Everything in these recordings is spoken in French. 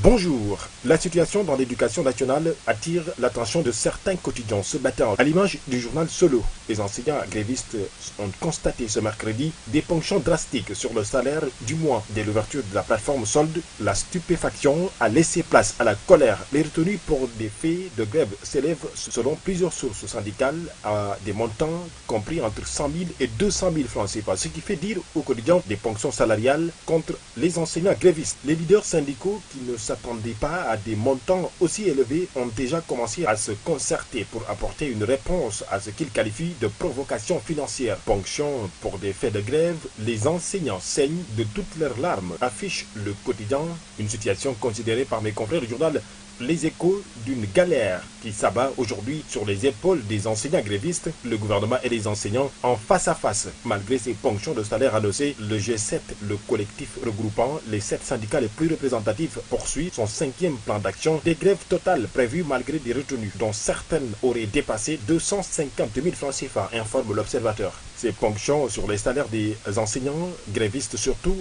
Bonjour. La situation dans l'éducation nationale attire l'attention de certains quotidiens ce matin. À l'image du journal Solo, les enseignants grévistes ont constaté ce mercredi des ponctions drastiques sur le salaire du mois. Dès l'ouverture de la plateforme solde, la stupéfaction a laissé place à la colère. Les retenues pour des faits de grève s'élèvent selon plusieurs sources syndicales à des montants compris entre 100 000 et 200 000 francs CFA, ce qui fait dire au quotidien des ponctions salariales contre les enseignants grévistes. Les leaders syndicaux qui ne s'attendaient pas à des montants aussi élevés ont déjà commencé à se concerter pour apporter une réponse à ce qu'ils qualifient de provocation financière. Ponction pour des faits de grève, les enseignants saignent de toutes leurs larmes, affiche le quotidien, une situation considérée par mes confrères du journal Les Échos d'une galère qui s'abat aujourd'hui sur les épaules des enseignants grévistes, le gouvernement et les enseignants en face à face. Malgré ces ponctions de salaire annoncées, le G7, le collectif regroupant les 7 syndicats les plus représentatifs, poursuit son 5e plan d'action. Des grèves totales prévues malgré des retenues, dont certaines auraient dépassé 250 000 francs CFA, informe l'Observateur. Ces ponctions sur les salaires des enseignants grévistes surtout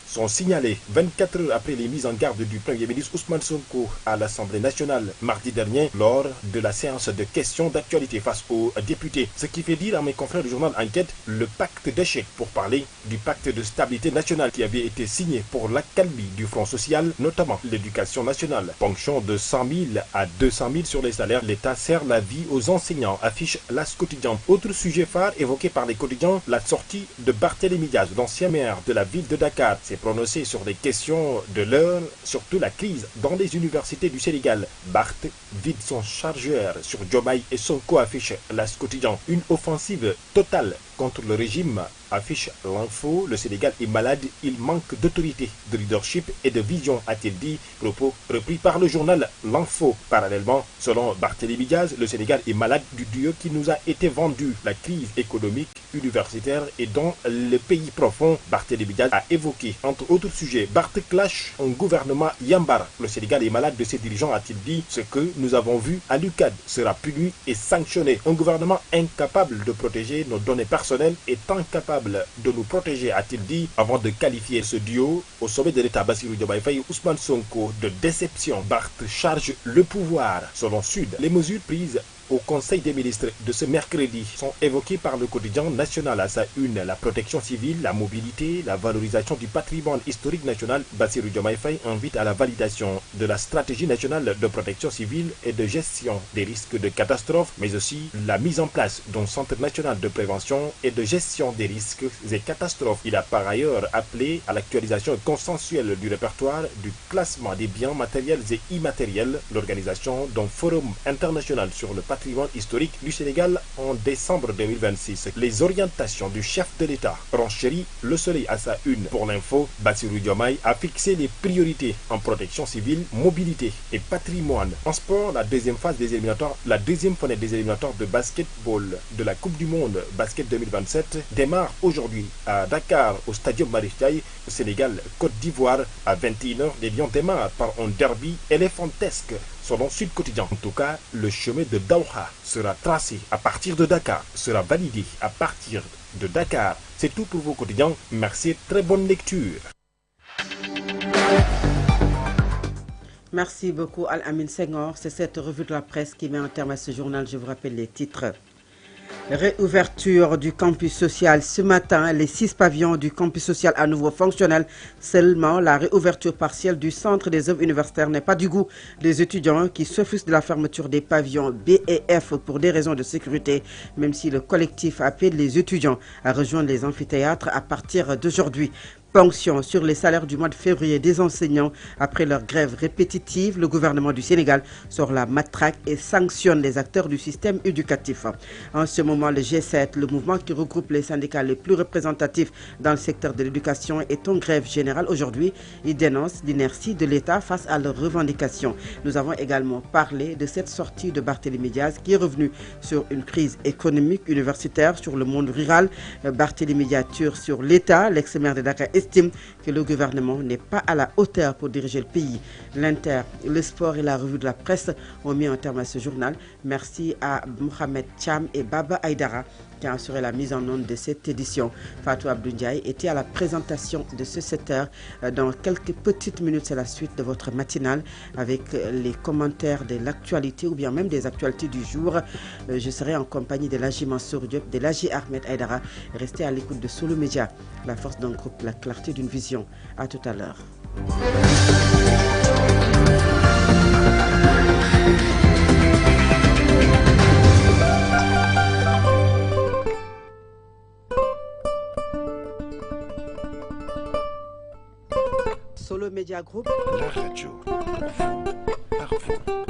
sont signalées 24 heures après les mises en garde du Premier ministre Ousmane Sonko à l'Assemblée nationale mardi dernier lors de la séance de questions d'actualité face aux députés. Ce qui fait dire à mes confrères du journal Enquête le pacte d'échec pour parler du pacte de stabilité nationale qui avait été signé pour l'accalmie du front social, notamment l'éducation nationale. Ponction de 100 000 à 200 000 sur les salaires, l'État sert la vie aux enseignants, affiche l'As quotidien. Autre sujet phare évoqué par les quotidiens, la sortie de Barthélémy Diaz, l'ancien maire de la ville de Dakar, s'est prononcé sur des questions de l'heure, surtout la crise dans les universités du Sénégal. Barth vide son chargeur sur Diomaye et Sonko, affiche l'As quotidien. Une offensive totale contre le régime, affiche l'info. Le Sénégal est malade, il manque d'autorité, de leadership et de vision, a-t-il dit, propos repris par le journal L'Info. Parallèlement, selon Barthélémy Diaz, le Sénégal est malade du dieu qui nous a été vendu. La crise économique, universitaire et dans le pays profond, Barthélémy Diaz a évoqué, entre autres sujets, Barth clash un gouvernement Yambar. Le Sénégal est malade de ses dirigeants, a-t-il dit. Ce que nous avons vu à l'UCAD sera puni et sanctionné. Un gouvernement incapable de protéger nos données personnelles est incapable de nous protéger, a-t-il dit, avant de qualifier ce duo au sommet de l'État Bassirou Diomaye Faye et Ousmane Sonko de déception. Barth charge le pouvoir. Selon Sud, les mesures prises au Conseil des ministres de ce mercredi sont évoquées par le quotidien national à sa une. La protection civile, la mobilité, la valorisation du patrimoine historique national. Bassirou Diomaye Faye invite à la validation de la stratégie nationale de protection civile et de gestion des risques de catastrophe, mais aussi la mise en place d'un centre national de prévention et de gestion des risques et catastrophes. Il a par ailleurs appelé à l'actualisation consensuelle du répertoire du classement des biens matériels et immatériels, l'organisation d'un forum international sur le patrimoine historique du Sénégal en décembre 2026. Les orientations du chef de l'État renchérit Le Soleil à sa une. Pour l'info, Bassirou Diomaye a fixé les priorités en protection civile, mobilité et patrimoine. En sport, la deuxième fenêtre des éliminatoires de basketball de la Coupe du Monde Basket 2027 démarre aujourd'hui à Dakar au Stadium Marius Ndiaye. Sénégal-Côte d'Ivoire à 21h. Les Lions démarrent par un derby éléphantesque selon Sud Quotidien. En tout cas, le chemin de Daouha sera tracé à partir de Dakar, sera validé à partir de Dakar. C'est tout pour vos quotidiens. Merci et très bonne lecture. Merci beaucoup Al-Amin Senghor. C'est cette revue de la presse qui met un terme à ce journal. Je vous rappelle les titres. Réouverture du campus social ce matin. Les 6 pavillons du campus social à nouveau fonctionnels. Seulement, la réouverture partielle du centre des œuvres universitaires n'est pas du goût des étudiants qui s'offusent de la fermeture des pavillons B et F pour des raisons de sécurité, même si le collectif appelle les étudiants à rejoindre les amphithéâtres à partir d'aujourd'hui. Ponction sur les salaires du mois de février des enseignants. Après leur grève répétitive, le gouvernement du Sénégal sort la matraque et sanctionne les acteurs du système éducatif. En ce moment, le G7, le mouvement qui regroupe les syndicats les plus représentatifs dans le secteur de l'éducation, est en grève générale aujourd'hui. Il dénonce l'inertie de l'État face à leurs revendications. Nous avons également parlé de cette sortie de Barthélémy Diaz qui est revenu sur une crise économique universitaire, sur le monde rural. Barthélémy Diaz tire sur l'État. L'ex-maire de Dakar estime que le gouvernement n'est pas à la hauteur pour diriger le pays. L'Inter, le sport et la revue de la presse ont mis un terme à ce journal. Merci à Mohamed Cham et Baba Aïdara qui a assuré la mise en onde de cette édition. Fatou Abdou Ndiaye était à la présentation de ce 7h. Dans quelques petites minutes, c'est la suite de votre matinale avec les commentaires de l'actualité ou bien même des actualités du jour. Je serai en compagnie de l'Agi Mansour Diop, de l'Agi Ahmed Aïdara. Restez à l'écoute de Solo Média, la force d'un groupe, la clarté d'une vision. À tout à l'heure. Solo Média Group. La radio. Par vous.